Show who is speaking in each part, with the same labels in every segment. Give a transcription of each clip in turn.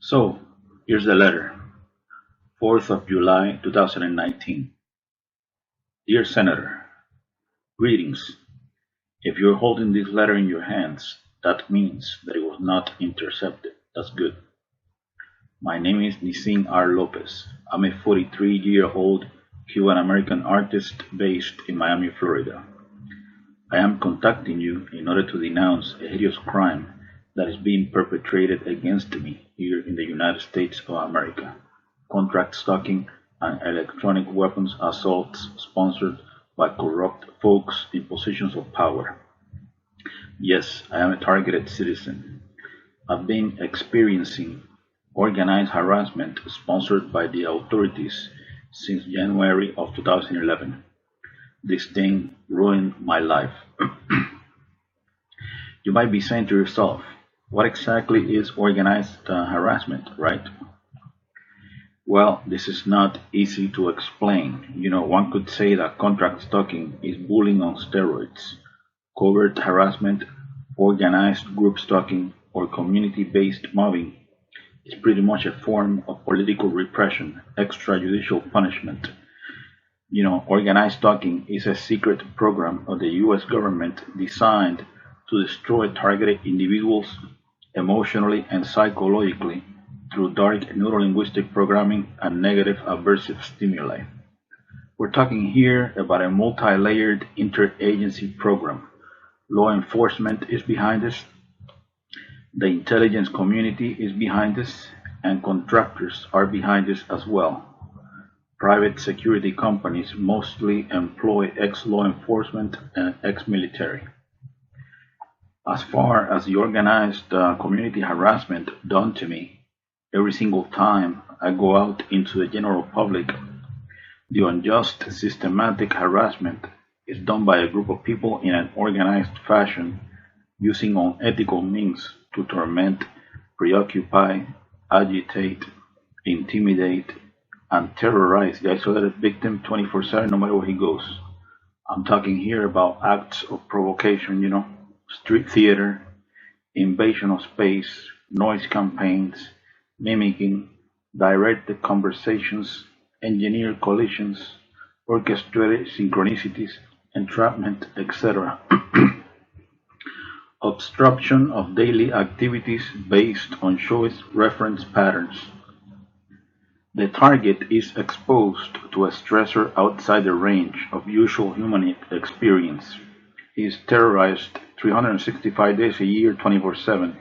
Speaker 1: So, here's the letter. 4th of July 2019. Dear Senator, greetings. If you're holding this letter in your hands, that means that it was not intercepted. That's good. My name is Nisin R. Lopez. I'm a 43-year-old Cuban-American artist based in Miami, Florida. I am contacting you in order to denounce a hideous crime that is being perpetrated against me here in the United States of America. Contract stalking and electronic weapons assaults sponsored by corrupt folks in positions of power. Yes, I am a targeted citizen. I've been experiencing organized harassment sponsored by the authorities since January of 2011. This thing ruined my life. You might be saying to yourself, what exactly is organized harassment, right? Well, this is not easy to explain. One could say that contract stalking is bullying on steroids. Covert harassment, organized group stalking, or community-based mobbing is pretty much a form of political repression, extrajudicial punishment. Organized stalking is a secret program of the US government designed to destroy targeted individuals emotionally and psychologically through dark neurolinguistic programming and negative aversive stimuli. We're talking here about a multi-layered interagency program. Law enforcement is behind this, the intelligence community is behind this, and contractors are behind this as well. Private security companies mostly employ ex-law enforcement and ex-military. As far as the organized community harassment done to me, every single time I go out into the general public, the unjust systematic harassment is done by a group of people in an organized fashion using unethical means to torment, preoccupy, agitate, intimidate, and terrorize the isolated victim 24/7 no matter where he goes. I'm talking here about acts of provocation, street theater, invasion of space, noise campaigns, mimicking, directed conversations, engineered collisions, orchestrated synchronicities, entrapment, etc. Obstruction of daily activities based on choice reference patterns. The target is exposed to a stressor outside the range of usual human experience. He is terrorized 365 days a year, 24/7.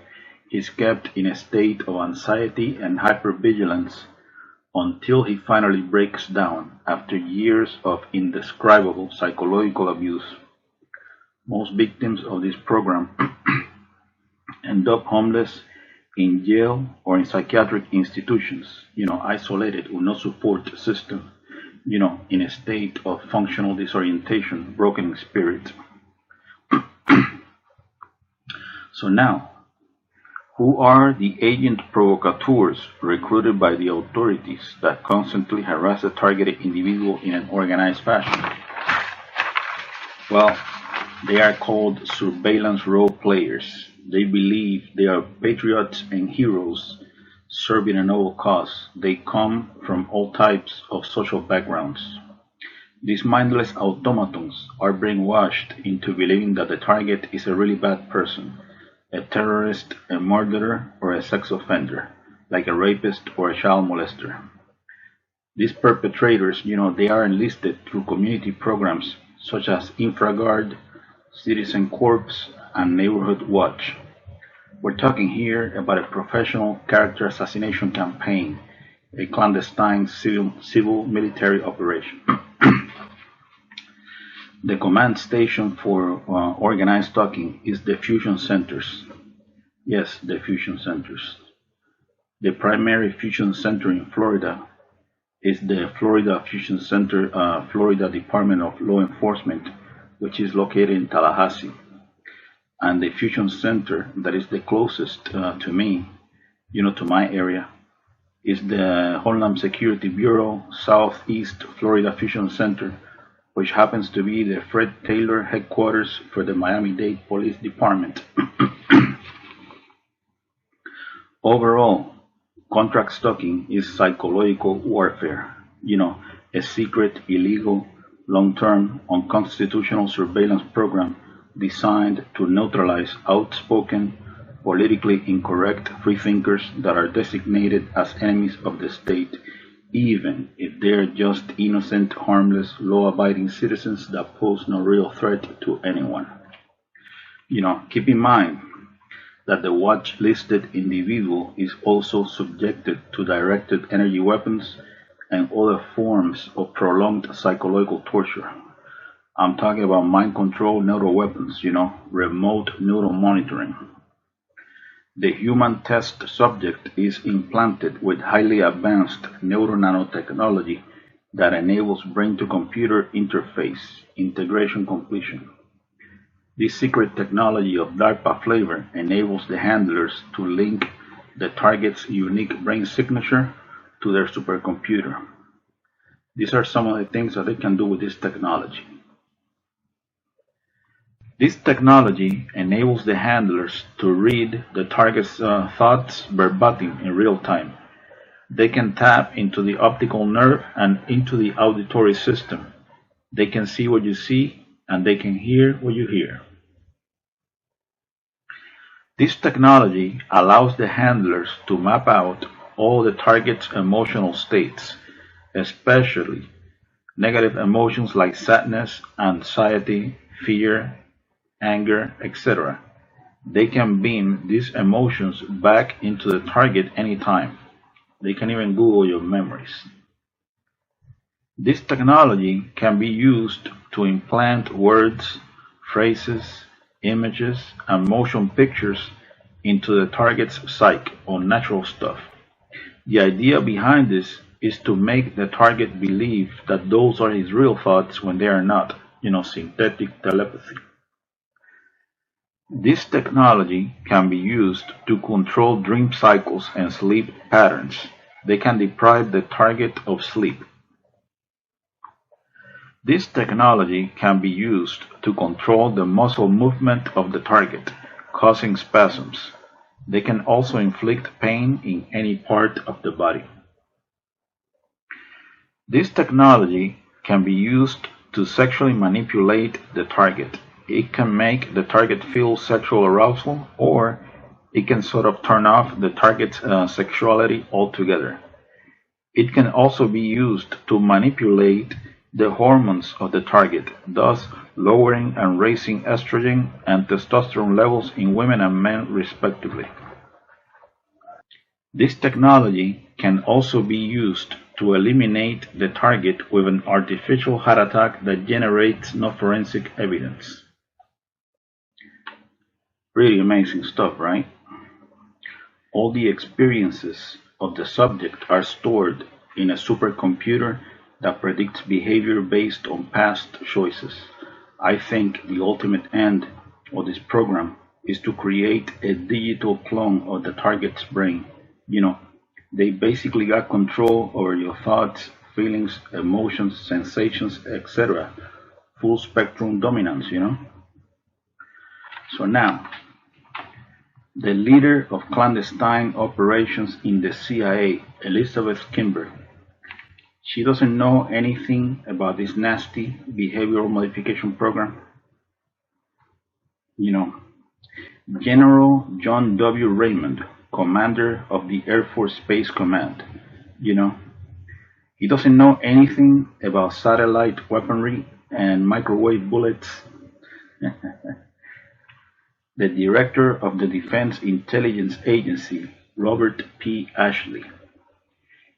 Speaker 1: He is kept in a state of anxiety and hypervigilance until he finally breaks down after years of indescribable psychological abuse. Most victims of this program end up homeless, in jail, or in psychiatric institutions, isolated with no support system, in a state of functional disorientation, broken in spirit. So now, who are the agent provocateurs recruited by the authorities that constantly harass a targeted individual in an organized fashion? Well, they are called surveillance role players. They believe they are patriots and heroes serving a noble cause. They come from all types of social backgrounds. These mindless automatons are brainwashed into believing that the target is a really bad person, a terrorist, a murderer, or a sex offender, like a rapist or a child molester. These perpetrators, they are enlisted through community programs such as InfraGard, Citizen Corps, and Neighborhood Watch. We're talking here about a professional character assassination campaign, a clandestine civil-military operation. The command station for organized stalking is the fusion centers. Yes, the fusion centers. The primary fusion center in Florida is the Florida Fusion Center, Florida Department of Law Enforcement, which is located in Tallahassee. And the fusion center that is the closest to me, to my area, is the Homeland Security Bureau Southeast Florida Fusion Center, which happens to be the Fred Taylor headquarters for the Miami-Dade Police Department. Overall, Contract stalking is psychological warfare, a secret, illegal, long-term, unconstitutional surveillance program designed to neutralize outspoken, politically incorrect freethinkers that are designated as enemies of the state, even if they're just innocent, harmless, law-abiding citizens that pose no real threat to anyone. Keep in mind that the watch-listed individual is also subjected to directed energy weapons and other forms of prolonged psychological torture. I'm talking about mind control neural weapons, remote neural monitoring. The human test subject is implanted with highly advanced nanotechnology that enables brain-to-computer interface integration completion. This secret technology of DARPA flavor enables the handlers to link the target's unique brain signature to their supercomputer. These are some of the things that they can do with this technology. This technology enables the handlers to read the target's thoughts verbatim in real time. They can tap into the optical nerve and into the auditory system. They can see what you see, and they can hear what you hear. This technology allows the handlers to map out all the target's emotional states, especially negative emotions like sadness, anxiety, fear, anger, etc. They can beam these emotions back into the target anytime. They can even Google your memories. This technology can be used to implant words, phrases, images, and motion pictures into the target's psyche or natural stuff. The idea behind this is to make the target believe that those are his real thoughts when they are not, synthetic telepathy. This technology can be used to control dream cycles and sleep patterns. They can deprive the target of sleep. This technology can be used to control the muscle movement of the target, causing spasms. They can also inflict pain in any part of the body. This technology can be used to sexually manipulate the target. It can make the target feel sexual arousal, or it can sort of turn off the target's sexuality altogether. It can also be used to manipulate the hormones of the target, thus lowering and raising estrogen and testosterone levels in women and men respectively. This technology can also be used to eliminate the target with an artificial heart attack that generates no forensic evidence. Really amazing stuff, right? All the experiences of the subject are stored in a supercomputer that predicts behavior based on past choices. I think the ultimate end of this program is to create a digital clone of the target's brain. They basically got control over your thoughts, feelings, emotions, sensations, etc. Full spectrum dominance, So now, the leader of clandestine operations in the CIA, Elizabeth Kimber, she doesn't know anything about this nasty behavioral modification program. General John W. Raymond, commander of the Air Force Space Command, he doesn't know anything about satellite weaponry and microwave bullets. The director of the Defense Intelligence Agency, Robert P. Ashley,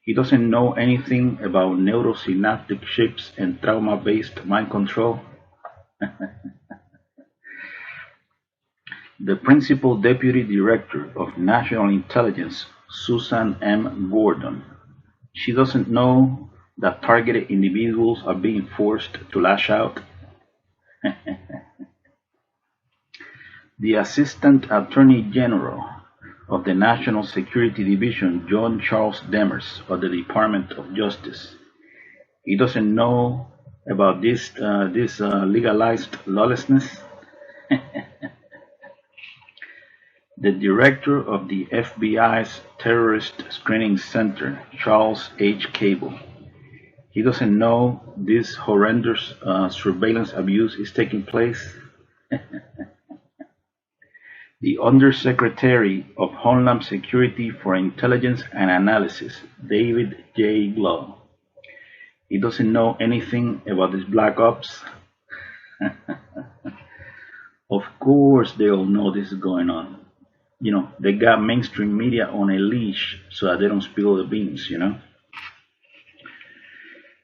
Speaker 1: he doesn't know anything about neurosynaptic chips and trauma-based mind control. The Principal Deputy Director of National Intelligence, Susan M. Gordon, she doesn't know that targeted individuals are being forced to lash out. The Assistant Attorney General of the National Security Division, John Charles Demers, of the Department of Justice, he doesn't know about this legalized lawlessness. The director of the FBI's Terrorist Screening Center, Charles H. Cable, he doesn't know this horrendous surveillance abuse is taking place. The Undersecretary of Homeland Security for Intelligence and Analysis, David J. Glow, he doesn't know anything about this black ops. Of course they all know this is going on. They got mainstream media on a leash so that they don't spill the beans.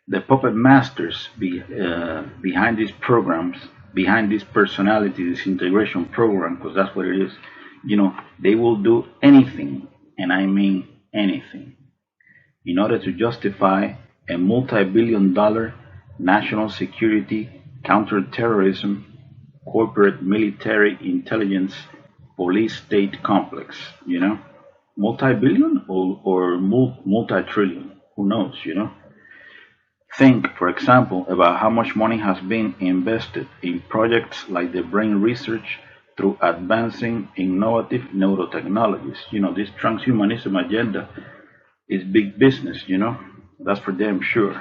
Speaker 1: The puppet masters behind these programs, behind this personality disintegration program, because that's what it is, they will do anything, and I mean anything, in order to justify a multi-billion-dollar national security, counterterrorism, corporate military intelligence, police state complex, multi-billion or multi-trillion, who knows. Think, for example, about how much money has been invested in projects like the brain research through advancing innovative neurotechnologies. This transhumanism agenda is big business, that's for damn sure.